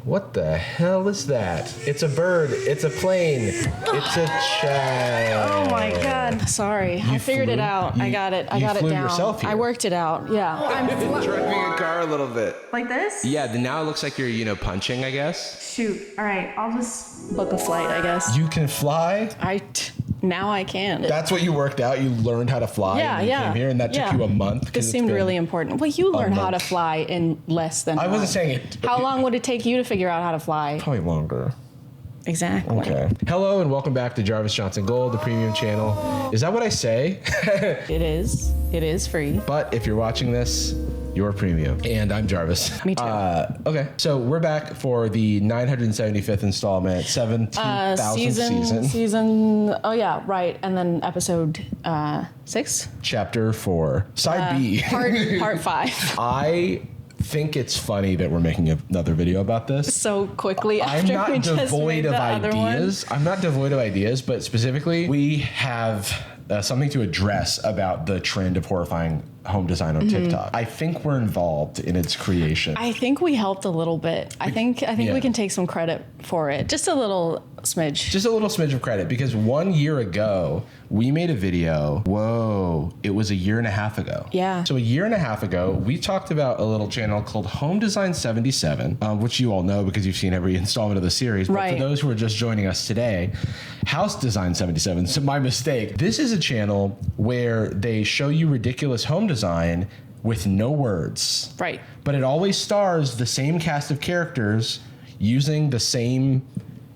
What the hell is that? It's a bird. It's a plane. It's a child. Oh my God. Sorry. I figured it out. I got it. I got it down. You flew yourself here. I worked it out. Yeah. I'm driving a car a little bit. Like this? Yeah, now it looks like you're, punching, I guess. Shoot. All right. I'll just book a flight, I guess. You can fly? Now I can. That's what you worked out? You learned how to fly and you came here, and that took you a month? This seemed really important. Well, you learned how to fly in less than a month. I wasn't saying it. How long would it take you to figure out how to fly? Probably longer. Exactly. Okay. Hello and welcome back to Jarvis Johnson Gold, the premium channel. Is that what I say? It is. It is free. But if you're watching this, you're premium. And I'm Jarvis. Me too. Okay. So we're back for the 975th installment, 17,000th season. Oh yeah, right. And then episode 6. Chapter 4. Side B. Part 5. I think it's funny that we're making another video about this so quickly after I'm not we just devoid made of the other ideas. I'm not devoid of ideas, but specifically, we have something to address about the trend of horrifying home design on TikTok. I think we're involved in its creation. I think we helped a little bit. I think we can take some credit for it. Just a little smidge. Just a little smidge of credit, because 1 year ago, we made a video. Whoa, it was a year and a half ago. Yeah. So a year and a half ago, we talked about a little channel called Home Design 77, which you all know because you've seen every installment of the series. But for those who are just joining us today, House Design 77, so my mistake. This is a channel where they show you ridiculous home design with no words. Right. But it always stars the same cast of characters using the same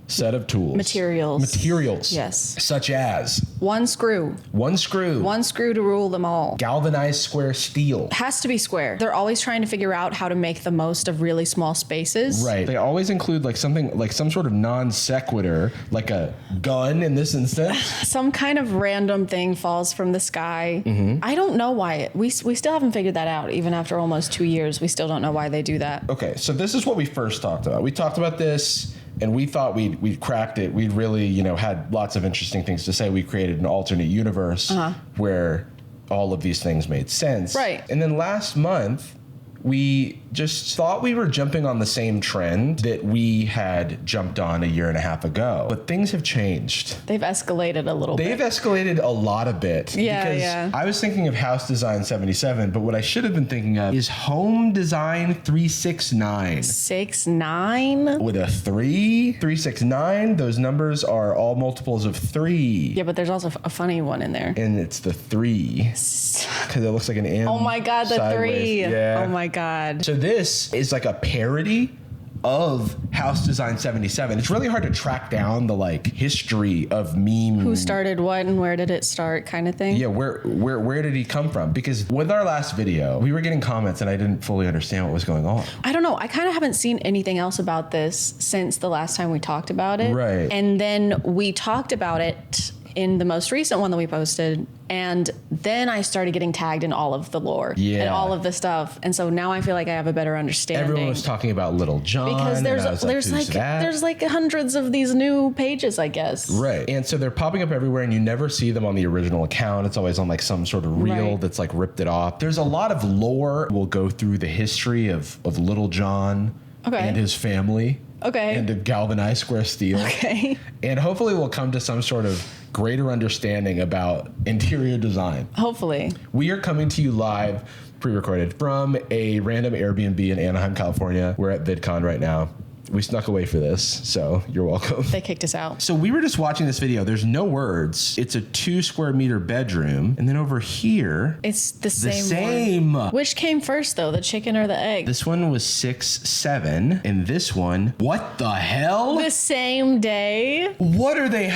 set of tools. Materials. Yes. Such as one screw to rule them all. Galvanized square steel. Has to be square. They're always trying to figure out how to make the most of really small spaces. Right. They always include like something like some sort of non sequitur, like a gun in this instance. Some kind of random thing falls from the sky. I don't know why. We still haven't figured that out. Even after almost 2 years, we still don't know why they do that. Okay, so this is what we first talked about. We talked about this, and we thought we'd cracked it. We'd really, had lots of interesting things to say. We created an alternate universe where all of these things made sense. Right. And then last month, we just thought we were jumping on the same trend that we had jumped on a year and a half ago. But things have changed. They've escalated a little bit. They've escalated a lot a bit. Yeah. I was thinking of House Design 77, but what I should have been thinking of is Home Design 369. 69? With a 3? 369. Those numbers are all multiples of 3. Yeah, but there's also a funny one in there. And it's the 3. Because it looks like an M. Oh my God, the sideways. 3. Yeah. Oh my God. So this is like a parody of House Design 77. It's really hard to track down the history of meme. Who started what and where did it start kind of thing? Yeah, where did he come from? Because with our last video, we were getting comments and I didn't fully understand what was going on. I don't know. I kind of haven't seen anything else about this since the last time we talked about it. Right. And then we talked about it in the most recent one that we posted, and then I started getting tagged in all of the lore and all of the stuff, and so now I feel like I have a better understanding. Everyone was talking about Little John because there's like hundreds of these new pages, I guess. Right, and so they're popping up everywhere, and you never see them on the original account. It's always on some sort of reel that's ripped it off. There's a lot of lore. We'll go through the history of Little John and his family. Okay. And of galvanized square steel. Okay. And hopefully we'll come to some sort of greater understanding about interior design. Hopefully. We are coming to you live, pre-recorded, from a random Airbnb in Anaheim, California. We're at VidCon right now. We snuck away for this, so you're welcome. They kicked us out. So we were just watching this video. There's no words. It's a 2 square meter bedroom. And then over here, it's the same one. Which came first, though, the chicken or the egg? This one was 6'7", and this one, what the hell? The same day. What are they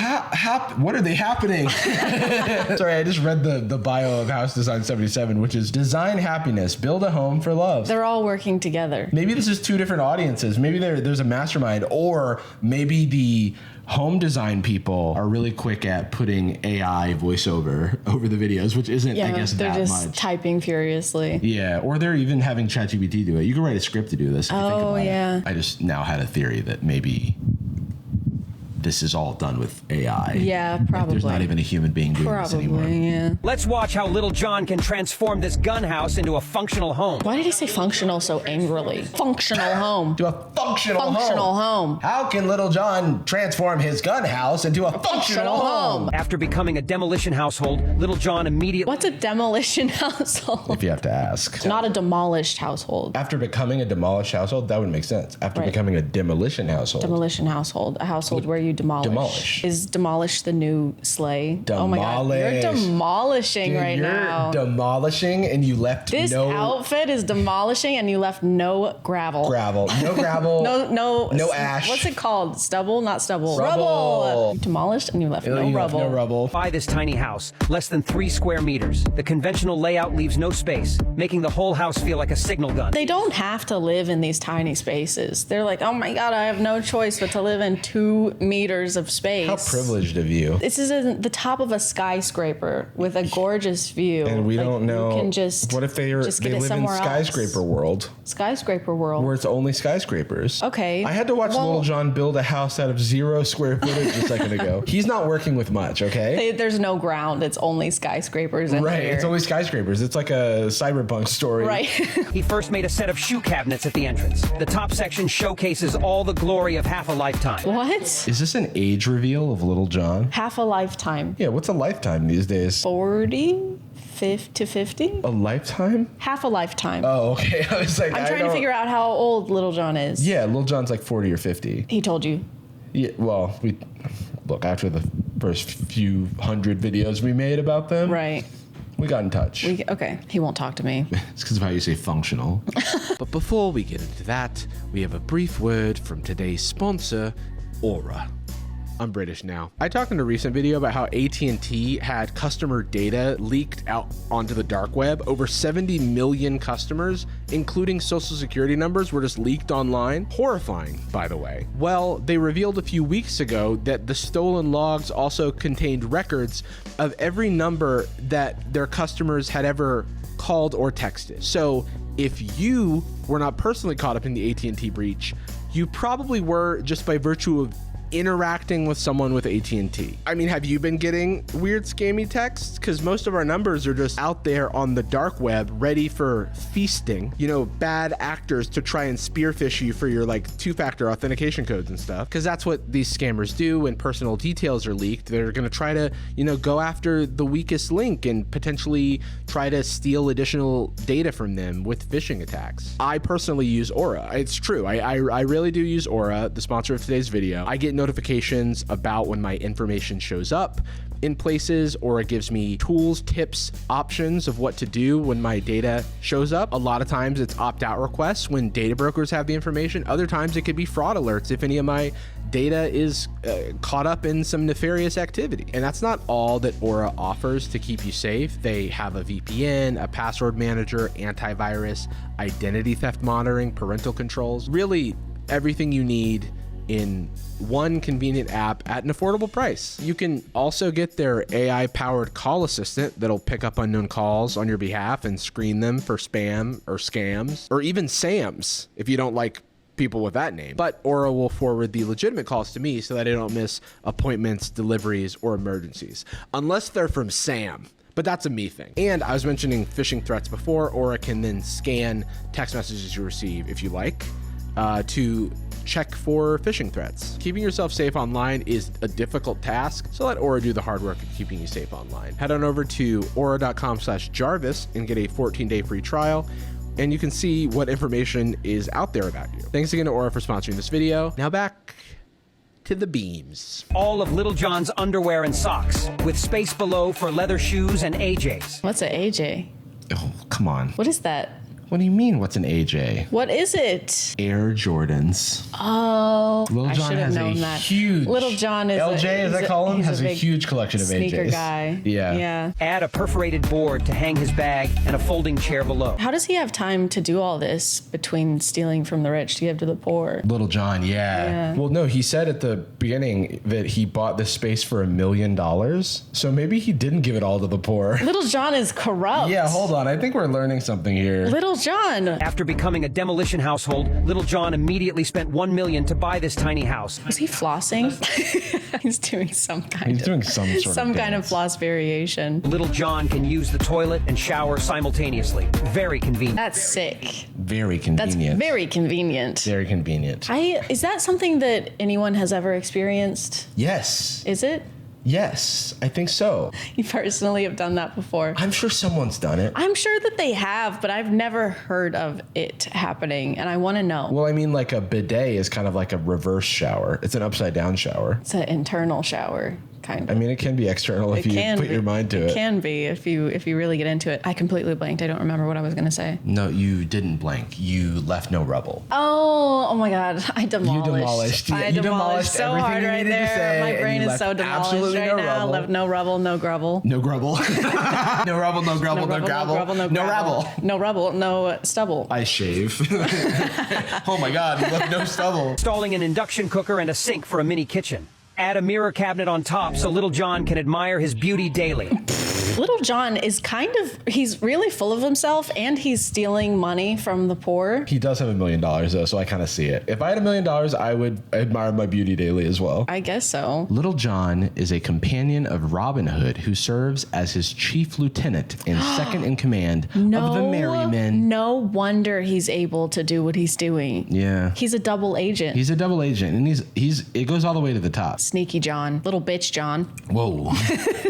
what are they happening? Sorry, I just read the bio of House Design 77, which is design happiness, build a home for love. They're all working together. Maybe this is 2 different audiences. Maybe there's a mastermind, or maybe the home design people are really quick at putting AI voiceover over the videos, which isn't, I guess, that much. They're just typing furiously. Yeah, or they're even having ChatGPT do it. You can write a script to do this. If you think about yeah. it. I just now had a theory that maybe this is all done with AI. Yeah, probably. There's not even a human being doing this anymore. Yeah. Let's watch how Little John can transform this gun house into a functional home. Why did he say functional so angrily? Functional home. To a functional home. How can Little John transform his gun house into a functional home? After becoming a demolition household, Little John immediately... What's a demolition household? If you have to ask. It's not a demolished household. After becoming a demolished household, that would make sense. After becoming a demolition household. Demolition household. A household where you demolish. Is demolish the new sleigh? Demolish. Oh my God. You're demolishing now. You're demolishing and you left this outfit is demolishing and you left no gravel. No gravel. no ash. What's it called? Stubble? Not stubble. Rubble. You demolished and you left no rubble. No rubble. By this tiny house, less than 3 square meters. The conventional layout leaves no space, making the whole house feel like a signal gun. They don't have to live in these tiny spaces. They're like, oh my God, I have no choice but to live in 2 meters of space. How privileged of you. This is at the top of a skyscraper with a gorgeous view. And we don't know. You can just what if they live in skyscraper world? Skyscraper world. Where it's only skyscrapers. Okay. I had to watch Little John build a house out of 0 square footage a second ago. He's not working with much, okay? There's no ground. It's only skyscrapers in right, here. It's only skyscrapers. It's like a cyberpunk story. Right. He first made a set of shoe cabinets at the entrance. The top section showcases all the glory of half a lifetime. What? Is this an age reveal of Little John? Half a lifetime. Yeah, what's a lifetime these days? 40? 50 to 50? A lifetime? Half a lifetime. Oh, okay. I was like, I'm trying to figure out how old Little John is. Yeah, Little John's like 40 or 50. He told you. Yeah, well, look, after the first few hundred videos we made about them. Right. We got in touch. Okay, he won't talk to me. It's because of how you say functional. But before we get into that, we have a brief word from today's sponsor, Aura. I'm British now. I talked in a recent video about how AT&T had customer data leaked out onto the dark web. Over 70 million customers, including social security numbers, were just leaked online. Horrifying, by the way. Well, they revealed a few weeks ago that the stolen logs also contained records of every number that their customers had ever called or texted. So if you were not personally caught up in the AT&T breach, you probably were just by virtue of interacting with someone with AT&T. I mean, have you been getting weird scammy texts? Because most of our numbers are just out there on the dark web ready for feasting, you know, bad actors to try and spearfish you for your like 2-factor authentication codes and stuff. Because that's what these scammers do when personal details are leaked. They're going to try to, you know, go after the weakest link and potentially try to steal additional data from them with phishing attacks. I personally use Aura. It's true. I really do use Aura, the sponsor of today's video. I get notifications about when my information shows up in places, or it gives me tools, tips, options of what to do when my data shows up. A lot of times it's opt-out requests when data brokers have the information. Other times it could be fraud alerts if any of my data is caught up in some nefarious activity. And that's not all that Aura offers to keep you safe. They have a VPN, a password manager, antivirus, identity theft monitoring, parental controls, really everything you need in one convenient app at an affordable price. You can also get their AI-powered call assistant that'll pick up unknown calls on your behalf and screen them for spam or scams, or even SAMs if you don't like people with that name. But Aura will forward the legitimate calls to me so that I don't miss appointments, deliveries, or emergencies, unless they're from Sam. But that's a me thing. And I was mentioning phishing threats before. Aura can then scan text messages you receive if you like to check for phishing threats. Keeping yourself safe online is a difficult task, so let Aura do the hard work of keeping you safe online. Head on over to aura.com/Jarvis and get a 14-day free trial, and you can see what information is out there about you. Thanks again to Aura for sponsoring this video. Now back to the beams. All of Little John's underwear and socks, with space below for leather shoes and AJs. What's an AJ? Oh, come on. What is that? What do you mean, what's an AJ? What is it? Air Jordans. Oh, Little John I should have has known a that. huge... Little John is LJ, as I call him, has a huge collection of AJs. Sneaker guy. Yeah. Add a perforated board to hang his bag and a folding chair below. How does he have time to do all this between stealing from the rich to give to the poor? Little John, yeah. Well, no, he said at the beginning that he bought this space for $1 million. So maybe he didn't give it all to the poor. Little John is corrupt. Yeah, hold on. I think we're learning something here. Little John. After becoming a demolition household, Little John immediately spent $1 million to buy this tiny house. Was he flossing? He's doing some kind of floss variation. Little John can use the toilet and shower simultaneously. Very convenient. That's sick. Very convenient. That's very convenient. Very convenient. Is that something that anyone has ever experienced? Yes. Is it? Yes, I think so. You personally have done that before. I'm sure someone's done it. I'm sure that they have, but I've never heard of it happening, and I want to know. Well, I mean, like a bidet is kind of like a reverse shower. It's an upside down shower. It's an internal shower. Kind of. I mean, it can be external if you put your mind to it. It can be if you really get into it. I completely blanked. I don't remember what I was going to say. No, you didn't blank. You left no rubble. Oh my God. I demolished. You demolished. Yeah, I demolished so hard right there. My brain is so demolished right now. Left no rubble, no grubble. No grubble. No rubble, no grubble, no gravel. No rabble. No rubble, no stubble. I shave. Oh my God, you left no stubble. Installing an induction cooker and a sink for a mini kitchen. Add a mirror cabinet on top so Little John can admire his beauty daily. Little John is he's really full of himself, and he's stealing money from the poor. He does have $1 million though, so I kind of see it. If I had $1 million, I would admire my beauty daily as well. I guess so. Little John is a companion of Robin Hood who serves as his chief lieutenant and second in command of the Merry Men. No wonder he's able to do what he's doing. Yeah. He's a double agent. He's a double agent, and it goes all the way to the top. Sneaky John. Little bitch John. Whoa.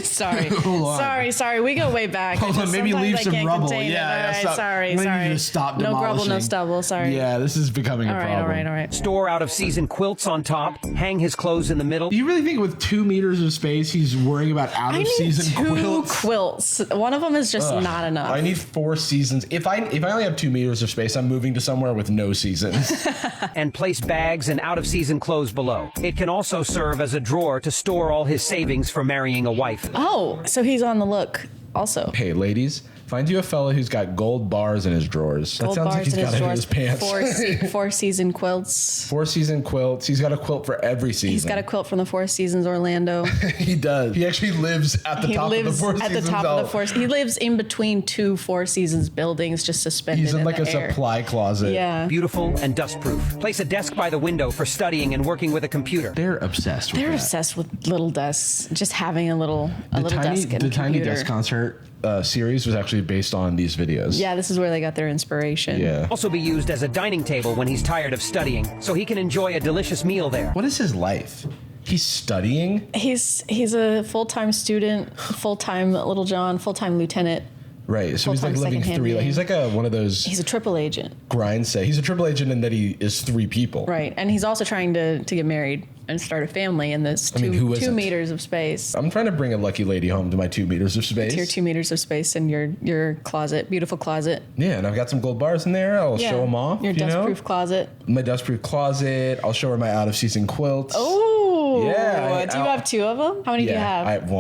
Sorry. We go way back. Hold on, maybe leave some rubble. Yeah. Stop. Sorry. Just stop No demolishing. grubble, no stubble. Sorry. Yeah, this is becoming a problem. All right. Store out-of-season quilts on top. Hang his clothes in the middle. Do you really think with 2 meters of space, he's worrying about out-of-season quilts? 2 quilts. One of them is just not enough. I need 4 seasons. If I only have 2 meters of space, I'm moving to somewhere with no seasons. And place bags and out-of-season clothes below. It can also serve as a drawer to store all his savings for marrying a wife. Oh, so he's on the look also. Hey, ladies, find you a fella who's got gold bars in his drawers. That sounds like he's got it in his pants. 4 season quilts. 4 season quilts. He's got a quilt for every season. He's got a quilt from the Four Seasons Orlando. He does. He actually lives at the top of the Four Seasons. He lives in between 2 Four Seasons buildings, just suspended He's in like a the air. supply closet. Yeah. Beautiful and dust-proof. Place a desk by the window for studying and working with a computer. They're obsessed with They're that. obsessed with little desks. Just having a little desk and a computer. The Tiny Desk Concert series was actually based on these videos. Yeah, this is where they got their inspiration. Yeah. Also be used as a dining table when he's tired of studying, so he can enjoy a delicious meal there. What is his life? He's studying? He's a full-time student, full-time Little John, full-time lieutenant. Right, so he's like Full-time living secondhand 3. man. He's like one of those. He's a triple agent. He's a triple agent in that he is 3 people. Right, and he's also trying to get married and start a family in this 2 meters of space. I'm trying to bring a lucky lady home to my 2 meters of space. To your 2 meters of space in your closet, beautiful closet. Yeah, and I've got some gold bars in there. I'll show them off. Your dustproof closet. My dustproof closet. I'll show her my out-of-season quilts. Oh, yeah. Do you have 2 of them? How many do you have?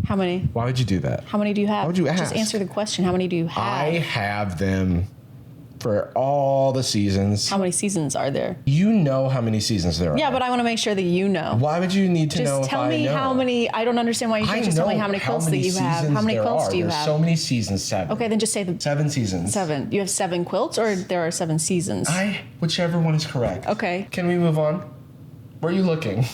How many? Why would you do that? How many do you have? Why would you ask? Just answer the question. How many do you have? I have them for all the seasons. How many seasons are there? You know how many seasons there are. Yeah, but I want to make sure that you know. Why would you need to know Just tell me how many. I don't understand why you can't just tell me how many quilts that you have. How many quilts do you have? There's so many seasons. 7. Okay, then just say the 7 seasons. 7. You have 7 quilts, or there are 7 seasons? Whichever one is correct. Okay. Can we move on? Where are you looking?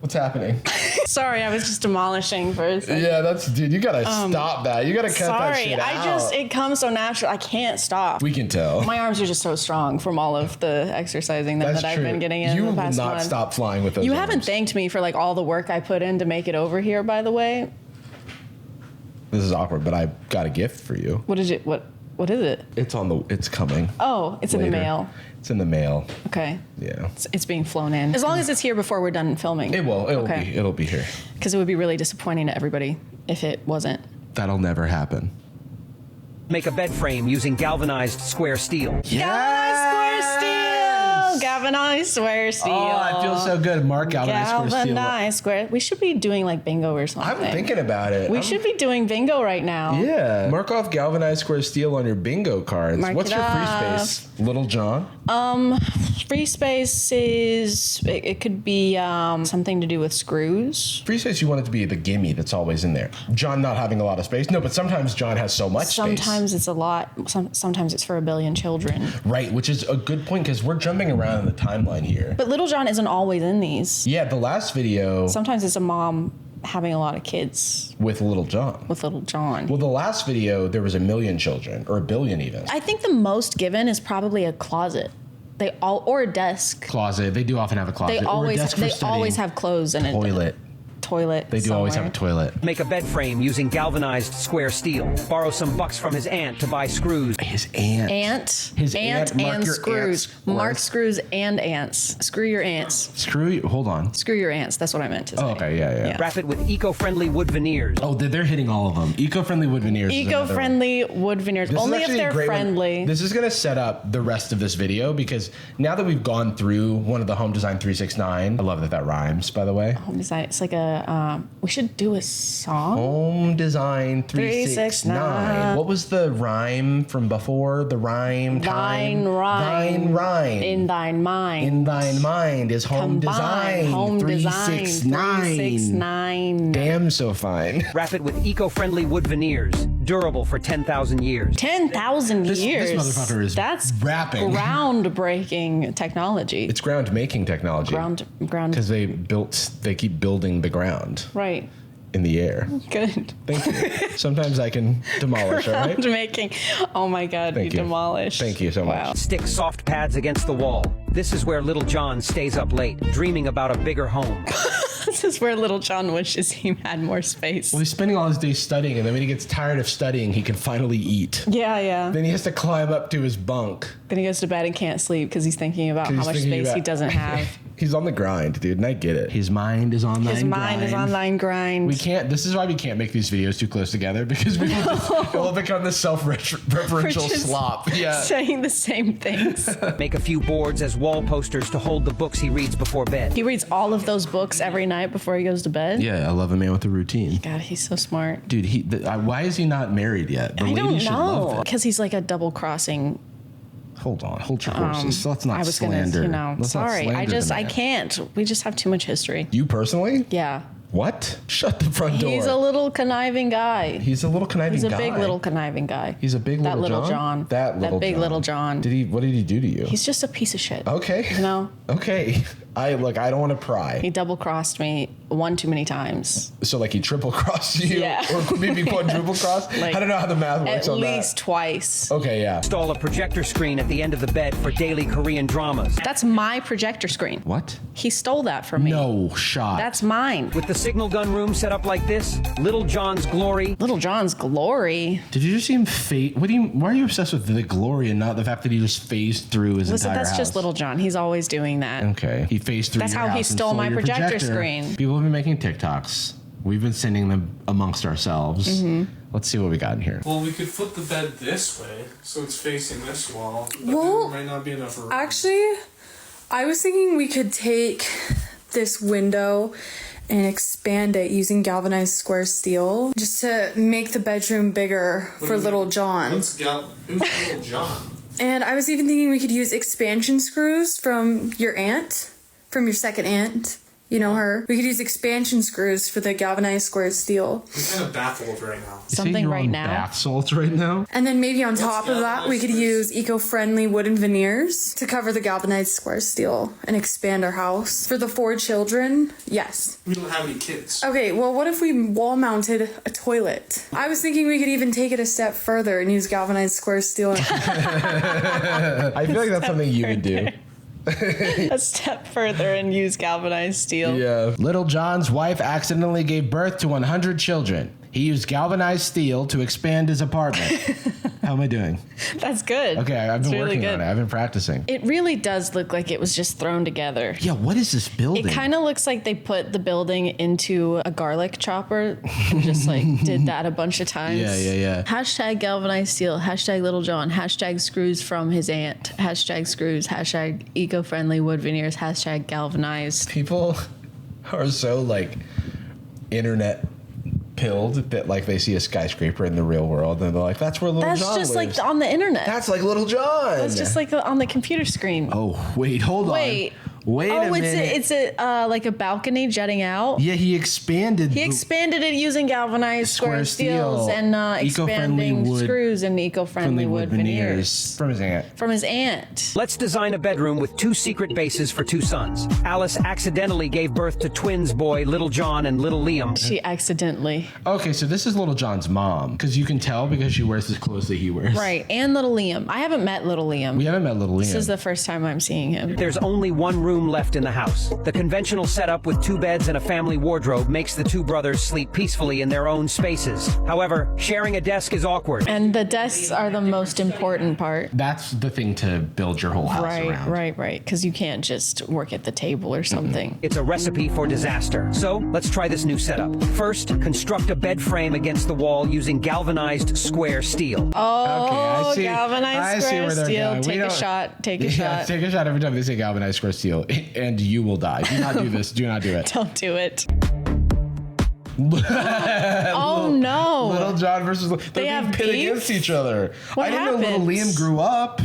What's happening? Sorry, I was just demolishing for a second. Yeah, dude, you gotta stop that. You gotta cut that shit out. It comes so natural. I can't stop. We can tell. My arms are just so strong from all of the exercising that I've been getting in the past month. You will not stop flying with those arms. haven't thanked me for like all the work I put in to make it over here, by the way. This is awkward, but I got a gift for you. What is it? What is it? It's coming. Oh, it's later. in the mail. It's in the mail. Okay. Yeah. It's being flown in. As long as it's here before we're done filming. It will. It'll be here. Because it would be really disappointing to everybody if it wasn't. That'll never happen. Make a bed frame using galvanized square steel. Galvanized square steel! Galvanized square steel. Oh, it feels so good. Mark galvanized square steel. Galvanized square. We should be doing like bingo or something. I'm thinking about it. We should be doing bingo right now. Yeah. Mark off galvanized square steel on your bingo cards. What's your free space? Little John? Free space is, it could be something to do with screws. Free space, you want it to be the gimme that's always in there. John not having a lot of space. No, but sometimes John has so much space. Sometimes it's a lot. Sometimes it's for a billion children. Right, which is a good point because we're jumping around in the timeline here. But Little John isn't always in these. Yeah, the last video. Sometimes it's a mom having a lot of kids. With Little John. With Little John. Well, the last video, there was 1 million children, or 1 billion even. I think the most given is probably a closet. Or a desk. Closet. They do often have a closet. They always have clothes in it. Toilet. They do always have a toilet. Make a bed frame using galvanized square steel. Borrow some bucks from his aunt to buy screws. His aunt. His aunt. Mark and your screws. ants. Mark screws and ants. Screw your ants. Screw you. Hold on. Screw your ants. That's what I meant to say. Oh, okay. Yeah. Wrap it with eco-friendly wood veneers. Oh, they're hitting all of them. Eco-friendly wood veneers. Eco-friendly wood veneers. Only if they're friendly. This is going to set up the rest of this video because now that we've gone through one of the Home Design 369, I love that rhymes, by the way. Home Design. It's like a, we should do a song. Home Design 369. What was the rhyme from before? The rhyme time? Thine rhyme. In thine mind is Home Design 369. Damn so fine. Wrap it with eco-friendly wood veneers. Durable for 10,000 years. 10,000 years. This motherfucker is rapping. Groundbreaking technology. It's ground-making technology. Ground. Because they keep building the ground. Right. In the air. Good. Thank you. Sometimes I can demolish, all right? Making. Oh my God, you demolished. Thank you so much. Stick soft pads against the wall. This is where Little John stays up late, dreaming about a bigger home. This is where Little John wishes he had more space. Well, he's spending all his days studying, and then when he gets tired of studying, he can finally eat. Yeah. Then he has to climb up to his bunk. Then he goes to bed and can't sleep because he's thinking about how much space he doesn't have. He's on the grind, dude, and I get it. His mind is on thine grind. We can't. This is why we can't make these videos too close together because it will become this self-referential slop. Yeah, saying the same things. Make a few boards as wall posters to hold the books he reads before bed. He reads all of those books every night before he goes to bed. Yeah, I love a man with a routine. God, he's so smart, dude. Why is he not married yet? I don't know. Because he's like a double crossing. Hold on, hold your horses. Let's not slander. Sorry, I can't. We just have too much history. You personally? Yeah. What? Shut the front door. He's a little conniving guy. He's a little conniving guy. He's a big little conniving guy. He's a big little John? That big little John. What did he do to you? He's just a piece of shit. Okay. You know? Okay. I don't want to pry. He double crossed me one too many times. So like he triple crossed you? Yeah. Or maybe quadruple crossed? Like, I don't know how the math works on that. At least twice. Okay, yeah. Install a projector screen at the end of the bed for daily Korean dramas. That's my projector screen. What? He stole that from me. No shot. That's mine. With the signal gun room set up like this, Little John's glory. Little John's glory. Did you just see him fade? Why are you obsessed with the glory and not the fact that he just phased through his entire house? That's just Little John. He's always doing that. Okay. He phased through That's your how house he stole my projector screen. People have been making TikToks. We've been sending them amongst ourselves. Mm-hmm. Let's see what we got in here. Well, we could flip the bed this way, so it's facing this wall. But there might not be enough room. Actually, I was thinking we could take this window and expand it using galvanized square steel just to make the bedroom bigger for Little John. Who's Little John? And I was even thinking we could use expansion screws from your second aunt. You know her. We could use expansion screws for the galvanized square steel. I'm kind of baffled right now. Something right now. Bath salts right now. And then maybe on top of that, we could use eco-friendly wooden veneers to cover the galvanized square steel and expand our house. For the 4 children, yes. We don't have any kids. Okay, well, what if we wall-mounted a toilet? I was thinking we could even take it a step further and use galvanized square steel. I feel like that's something you would do. A step further and use galvanized steel. Yeah. Little John's wife accidentally gave birth to 100 children. He used galvanized steel to expand his apartment. How am I doing? That's good. Okay, I've been working on it. I've been practicing. It really does look like it was just thrown together. Yeah, what is this building? It kind of looks like they put the building into a garlic chopper and just like did that a bunch of times. Yeah. Hashtag galvanized steel, hashtag Little John, hashtag screws from his aunt, hashtag screws, hashtag eco-friendly wood veneers, hashtag galvanized. People are so like internet pilled that like they see a skyscraper in the real world and they're like, that's where Little John lives. That's just like on the internet. That's like Little John. That's just like on the computer screen. Oh, wait, hold on. Wait a minute. It's like a balcony jutting out. Yeah, he expanded it using galvanized square steels and expanding screws and eco-friendly wood veneers. From his aunt. From his aunt. Let's design a bedroom with 2 secret bases for 2 sons. Alice accidentally gave birth to twins boy Little John and Little Liam. She accidentally. Okay, so this is Little John's mom, because you can tell because she wears the clothes that he wears. Right, and Little Liam. I haven't met Little Liam. We haven't met Little Liam. This is the first time I'm seeing him. There's only one room left in the house. The conventional setup with 2 beds and a family wardrobe makes the 2 brothers sleep peacefully in their own spaces. However, sharing a desk is awkward. And the desks are the most important part. That's the thing to build your whole house around. Right. Because you can't just work at the table or something. It's a recipe for disaster. So let's try this new setup. First, construct a bed frame against the wall using galvanized square steel. Oh, okay, galvanized square steel. Take a shot. Take a shot. Take a shot every time they say galvanized square steel, and you will die. Do not do this. Do not do it. Don't do it. Oh no! Little John versus they have pit beef? against each other. What I didn't happened? know Little Liam grew up.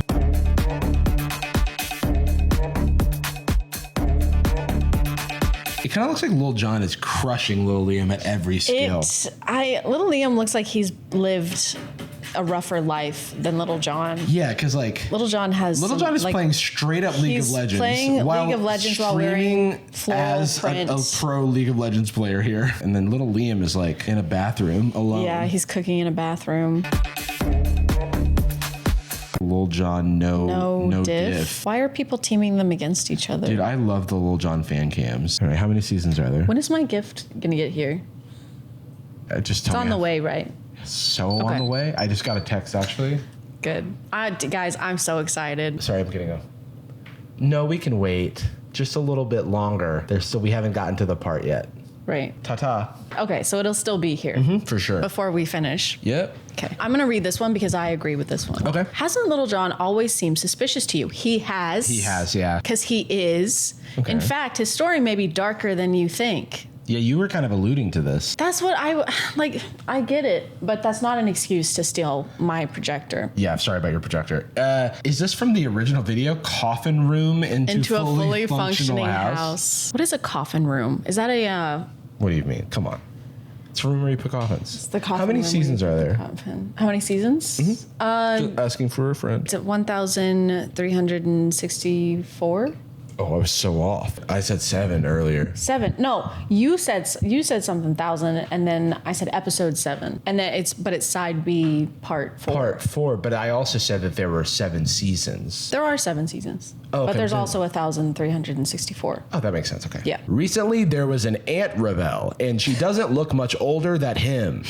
It kind of looks like Little John is crushing Little Liam at every scale. Little Liam looks like he's lived a rougher life than Little John. Yeah, because like Little John is playing straight up League of Legends. He's playing League of Legends while wearing floral as print. a pro League of Legends player here. And then Little Liam is like in a bathroom alone. Yeah, he's cooking in a bathroom. Little John, no diff. Why are people teaming them against each other? Dude, I love the Little John fan cams. All right, how many seasons are there? When is my gift gonna get here? Just tell me. It's on the way, right? On the way? I just got a text, actually. Good. Guys, I'm so excited. Sorry, I'm kidding. No, we can wait just a little bit longer. We haven't gotten to the part yet. Right. Ta-ta. Okay, so it'll still be here. For sure. Before we finish. Yep. Okay. I'm going to read this one because I agree with this one. Okay. Hasn't Little John always seemed suspicious to you? He has. He has, yeah. Because he is. Okay. In fact, his story may be darker than you think. Yeah, you were kind of alluding to this. That's what I get it, but that's not an excuse to steal my projector. Yeah, I'm sorry about your projector. Is this from the original video? Coffin room into a fully functioning house? What is a coffin room? Is that a... What do you mean? Come on. It's a room where you put coffins. It's the coffin How many room seasons where are you there? put coffin. How many seasons? Just asking for a friend. It's at 1,364. Oh, I was so off. I said 7 earlier. 7. No, you said something 1,000, and then I said episode 7, and then it's side B part 4. Part 4, but I also said that there were 7 seasons. There are 7 seasons. Oh, okay, but there's then- also 1,364. Oh, that makes sense. Okay. Yeah. Recently, there was an Aunt rebel, and she doesn't look much older than him.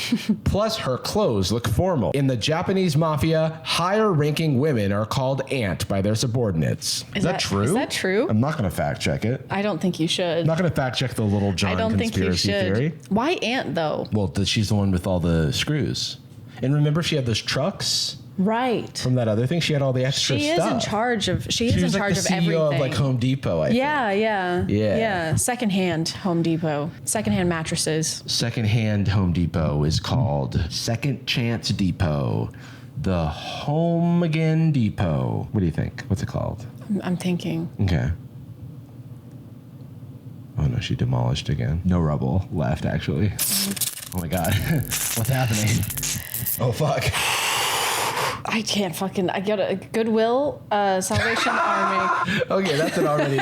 Plus, her clothes look formal. In the Japanese mafia, higher-ranking women are called Aunt by their subordinates. Is that true? Is that true? I'm not going to fact check it. I don't think you should. I'm not going to fact check the Little John I don't think you conspiracy should. theory. Why Aunt though? Well, she's the one with all the screws. And remember, she had those trucks Right. from that other thing. She had all the extra She stuff. is in charge of. She is was in like charge the of CEO everything. of like Home Depot. I think. Yeah. Secondhand Home Depot. Secondhand mattresses. Secondhand Home Depot is called Second Chance Depot. The Home Again Depot. What do you think? What's it called? I'm thinking. Okay. Oh no, she demolished again. No rubble left, actually. Oh my god. What's happening? Oh fuck. I can't fucking. I got a Goodwill, Salvation Army. Okay, that's already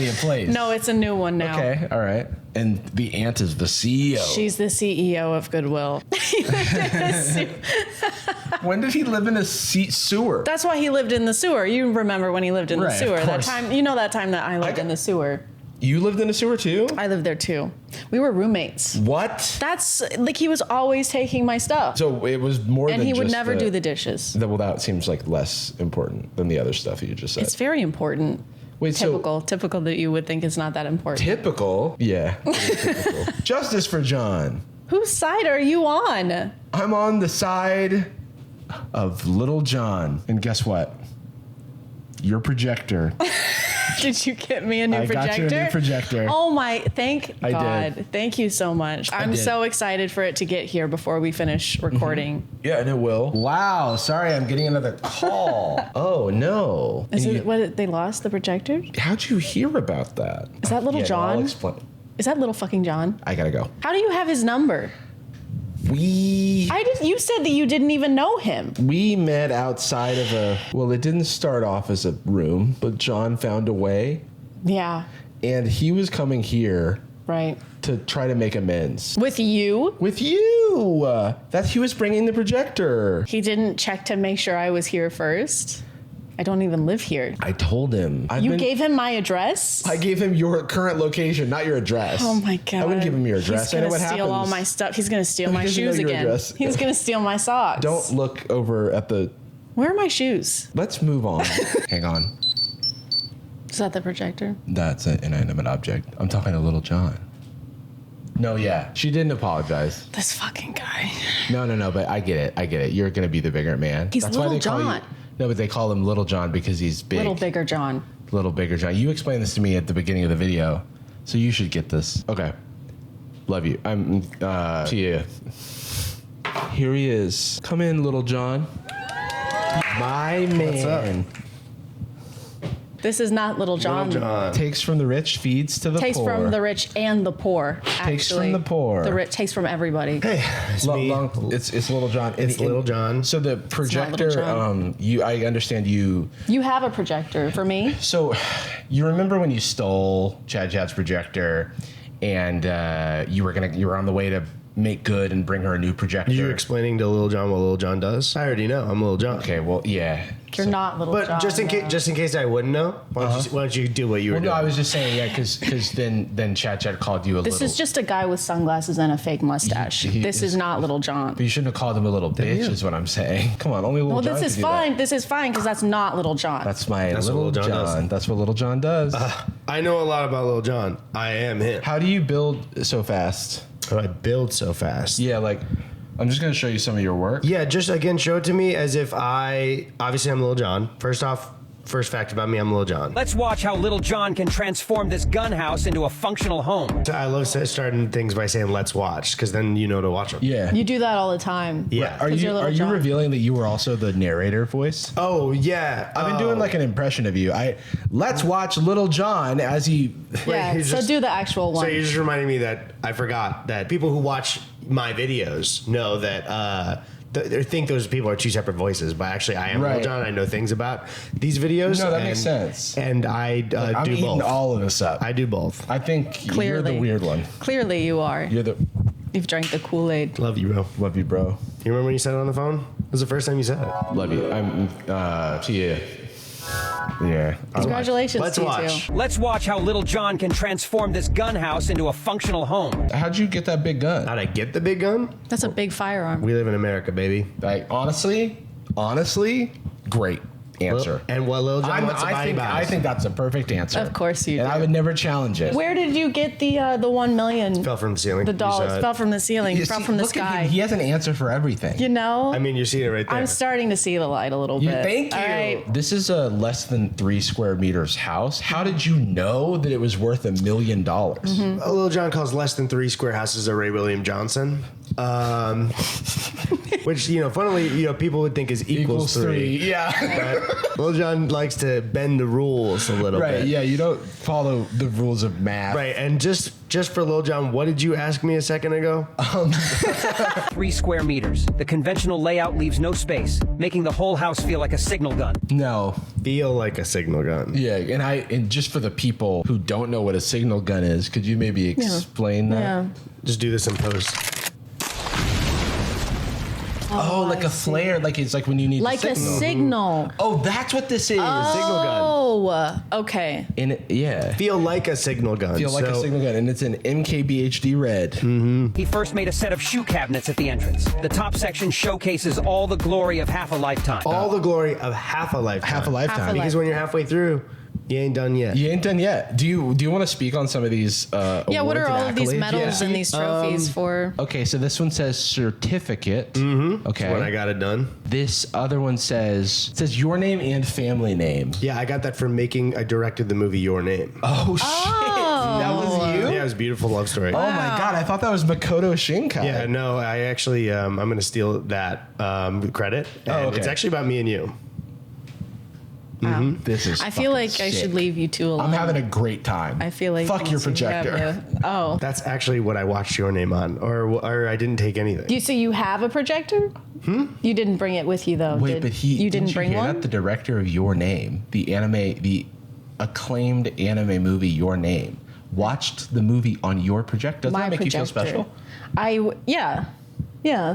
in place. No, it's a new one now. Okay, all right. And the aunt is the CEO. She's the CEO of Goodwill. When did he live in a sewer? That's why he lived in the sewer. You remember when he lived in the Right, sewer? of That course. time. You know that time that I lived in the sewer. You lived in a sewer too? I lived there too. We were roommates. What? That's like he was always taking my stuff. So it was more than and he would just never do the dishes. Well, that seems like less important than the other stuff you just said. It's very important. Wait, typical that you would think it's not that important. Typical? Yeah. Typical. Justice for John. Whose side are you on? I'm on the side of Little John. And guess what? Your projector. Did you get me a new projector? I got you a new projector. Oh my, thank God. Did. Thank you so much. I'm so excited for it to get here before we finish recording. Mm-hmm. Yeah, and it will. Wow, sorry, I'm getting another call. Oh, no. They lost the projector? How'd you hear about that? Is that Little John? I'll explain. Is that Little fucking John? I gotta go. How do you have his number? You said that you didn't even know him. We met outside of it didn't start off as a room, but John found a way. Yeah. And he was coming here. Right. To try to make amends. With you? With you. That he was bringing the projector. He didn't check to make sure I was here first. I don't even live here. I told him. You gave him my address? I gave him your current location, not your address. Oh my God. I wouldn't give him your address. He's going to steal all my stuff. He's going to steal my shoes again. He's going to steal my socks. Don't look over at the... Where are my shoes? Let's move on. Hang on. Is that the projector? That's an inanimate object. I'm talking to Little John. No, yeah. She didn't apologize. This fucking guy. No, but I get it. You're going to be the bigger man. He's Little John. No, but they call him Little John because he's big. Little Bigger John. Little Bigger John. You explained this to me at the beginning of the video, so you should get this. Okay. Love you. I'm, see ya. Here he is. Come in, Little John. My man. What's up? This is not Little John. Little John. Takes from the rich, feeds to the Takes poor. Takes from the rich and the poor, actually. Takes from the poor. The rich takes from everybody. Hey, it's me. It's Little John. It's Little John. So the projector, I understand you... You have a projector for me? So you remember when you stole Chad's projector and you were on the way to make good and bring her a new projector. You're explaining to Little John what Little John does? I already know. I'm Little John. Okay, well, yeah. You're not Little John. But just in case I wouldn't know, why don't you do what you were doing? No, I was just saying, yeah, because then Chad called you a little... This is just a guy with sunglasses and a fake mustache. This is not Little John. But you shouldn't have called him a little bitch, is what I'm saying. Come on, only Little John this is fine. This is fine, because that's not Little John. That's Little John. That's what Little John does. I know a lot about Little John. I am him. How do you build so fast? How do I build so fast? Yeah, like... I'm just going to show you some of your work. Yeah, just again, show it to me as if obviously I'm Little John. First off, first fact about me, I'm Little John. Let's watch how Little John can transform this gun house into a functional home. I love starting things by saying, let's watch, because then you know to watch them. Yeah. You do that all the time. Yeah. Are you revealing that you were also the narrator voice? Oh, yeah. I've been doing like an impression of you. Let's watch Little John as he... Yeah, so do the actual one. So you're just reminding me that I forgot that people who watch my videos know that they think those people are two separate voices, but actually I am Little John. I know things about these videos. No, that makes sense. And I'm do both. Eating all of this up. I do both. I think you're the weird one. Clearly you are. You've drank the Kool-Aid. Love you, bro. Love you, bro. You remember when you said it on the phone? It was the first time you said it. Love you. Yeah. Congratulations Let's to you watch. too. Let's watch how Little John can transform this gun house into a functional home. How'd you get that big gun? How'd I get the big gun? That's a big firearm. We live in America, baby. Like, honestly, great answer. And what Little John wants to buy I think that's a perfect answer. Of course you do. And I would never challenge it. Where did you get the 1 million? Fell from the ceiling. The dollars fell from the ceiling. Fell from the look at sky. him. He has an answer for everything. You know? I mean, you're seeing it right there. I'm starting to see the light a little bit. Thank you. All right. This is a less than 3 square meters house. How did you know that it was worth $1 million? Little John calls less than 3 square houses a Ray William Johnson. Which, funnily, people would think is equals 3. Yeah. But Little John likes to bend the rules a little bit. Right, yeah, you don't follow the rules of math. Right, and just for Little John, what did you ask me a second ago? 3 square meters. The conventional layout leaves no space, making the whole house feel like a signal gun. No. Feel like a signal gun. Yeah, and just for the people who don't know what a signal gun is, could you maybe explain that? Yeah. Just do this in post. Oh, like a flare, like it's like when you need like a signal. a signal. Oh, that's what this is. Oh, Oh, okay. And Feel like a signal gun. Feel like a signal gun, and it's an MKBHD red. He first made a set of shoe cabinets at the entrance. The top section showcases all the glory of half a lifetime. All the glory of half a lifetime. Half a lifetime. Because when you're halfway through, you ain't done yet. You ain't done yet. Do you want to speak on some of these Yeah, what are all of these medals and these trophies for? Okay, so this one says certificate. Mm-hmm. Okay. That's when I got it done. This other one says your name and family name. Yeah, I got that from I directed the movie Your Name. Oh, shit. That was you? Yeah, it was a beautiful love story. Oh my God, I thought that was Makoto Shinkai. Yeah, no, I actually, I'm going to steal that credit. And okay. It's actually about me and you. Wow. This is I feel like sick. I should leave you two alone. I'm having a great time. I feel like fuck your projector. Oh. That's actually what I watched Your Name on, or I didn't take anything. So you have a projector? You didn't bring it with you though. Wait, but you didn't bring hear one? that? The director of Your Name, the acclaimed anime movie Your Name, watched the movie on your projector. Doesn't that make you feel special? Yeah.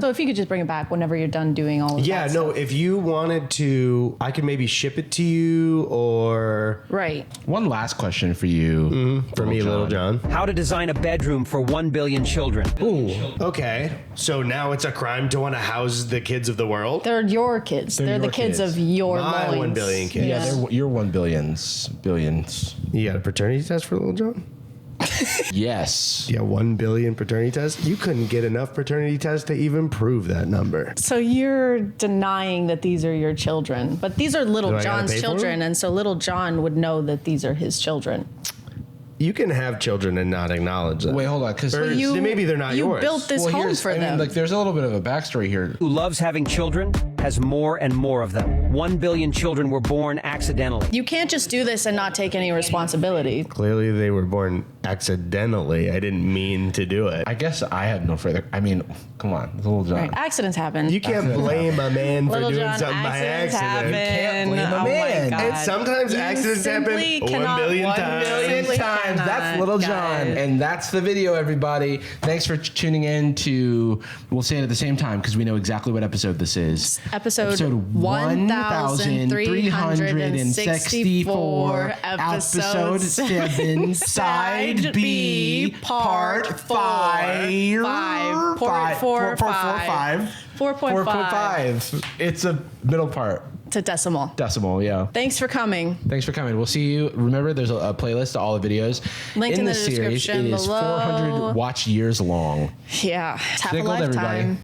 So if you could just bring it back whenever you're done doing all of that. Yeah, no, if you wanted to, I could maybe ship it to you or. Right. One last question for you. For me, Little John. How to design a bedroom for 1 billion children. Ooh, okay. So now it's a crime to want to house the kids of the world? They're your kids. They're the your kids kids. of your My loins. 1 billion kids. Yeah, they're your 1 billions. You got a paternity test for Little John? Yes. Yeah, 1 billion paternity tests? You couldn't get enough paternity tests to even prove that number. So you're denying that these are your children, but these are Do Little I gotta John's pay for children, them? and so Little John would know that these are his children. You can have children and not acknowledge them. Wait, hold on, because maybe they're not you yours. built this home for them. there's a little bit of a backstory here. Who loves having children has more and more of them. 1 billion children were born accidentally. You can't just do this and not take any responsibility. Clearly, they were born accidentally. I didn't mean to do it. I guess I have no further. I mean, come on, Little John. Right. Accidents happen. You can't blame a man for Little doing John, something by accidents accident. happen. can't blame a Oh man. my God. And sometimes You accidents happen simply 1 cannot- billion 1 times. billion Times. cannot, That's Little John. guys. And that's the video, everybody. Thanks for tuning in to, we'll say it at the same time because we know exactly what episode this is. Episode 1364, episode 7, side B, part 5. 4.5. It's a middle part. It's a decimal. Decimal, yeah. Thanks for coming. Thanks for coming. We'll see you. Remember, there's a playlist to all the videos. Linked in the series. description It is below. 400 watch years long. Yeah. It's half a Tickled, lifetime. everybody.